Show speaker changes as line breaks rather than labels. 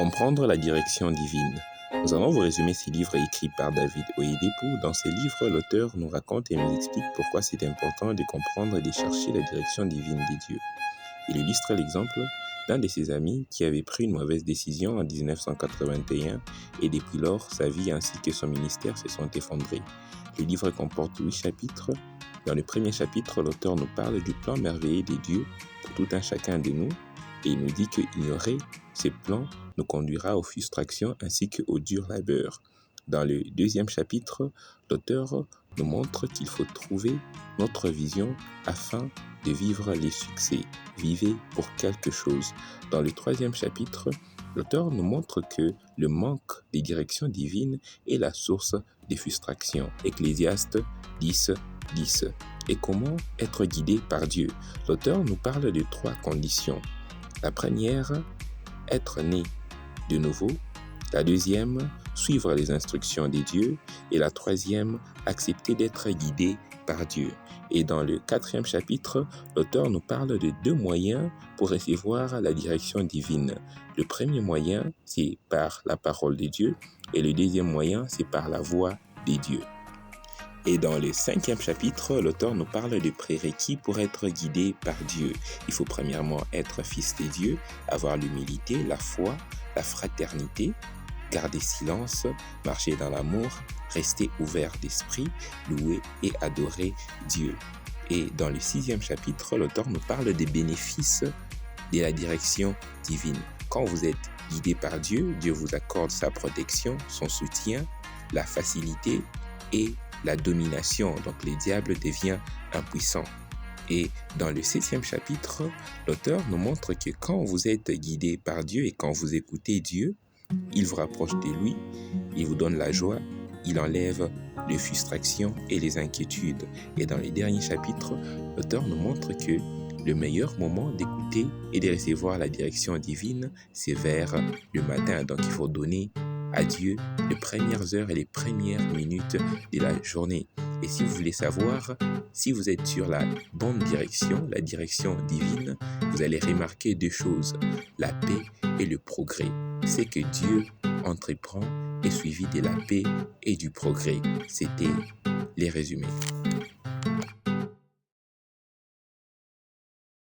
Comprendre la direction divine. Nous allons vous résumer ces livres écrits par David Oyedepo. Dans ces livres, l'auteur nous raconte et nous explique pourquoi c'est important de comprendre et de chercher la direction divine des dieux. Il illustre l'exemple d'un de ses amis qui avait pris une mauvaise décision en 1981 et depuis lors, sa vie ainsi que son ministère se sont effondrés. Le livre comporte 8 chapitres. Dans le premier chapitre, l'auteur nous parle du plan merveilleux des dieux pour tout un chacun de nous et il nous dit qu'ignorer ces plans nous conduira aux frustrations ainsi qu'au dur labeur. Dans le deuxième chapitre, l'auteur nous montre qu'il faut trouver notre vision afin de vivre les succès. Vivez pour quelque chose. Dans le troisième chapitre, l'auteur nous montre que le manque de direction divine est la source des frustrations. Ecclésiaste 10:10. Et comment être guidé par Dieu? L'auteur nous parle de 3 conditions. La première, être né de nouveau. La deuxième, suivre les instructions des dieux. Et la troisième, accepter d'être guidé par Dieu. Et dans le 4e chapitre, l'auteur nous parle de 2 moyens pour recevoir la direction divine. Le premier moyen, c'est par la parole de Dieu. Et le deuxième moyen, c'est par la voix des dieux. Et dans le 5e chapitre, l'auteur nous parle de prérequis pour être guidé par Dieu. Il faut premièrement être fils de Dieu, avoir l'humilité, la foi, la fraternité, garder silence, marcher dans l'amour, rester ouvert d'esprit, louer et adorer Dieu. Et dans le 6e chapitre, l'auteur nous parle des bénéfices de la direction divine. Quand vous êtes guidé par Dieu, Dieu vous accorde sa protection, son soutien, la facilité et la domination. Donc le diable devient impuissant. Et dans le 7e chapitre, l'auteur nous montre que quand vous êtes guidé par Dieu et quand vous écoutez Dieu, il vous rapproche de lui, il vous donne la joie, il enlève les frustrations et les inquiétudes. Et dans les derniers chapitres, l'auteur nous montre que le meilleur moment d'écouter et de recevoir la direction divine, c'est vers le matin. Donc il faut donner à Dieu les premières heures et les premières minutes de la journée. Et si vous voulez savoir si vous êtes sur la bonne direction, la direction divine, vous allez remarquer 2 choses, la paix et le progrès. C'est que Dieu entreprend est suivi de la paix et du progrès. C'était les résumés.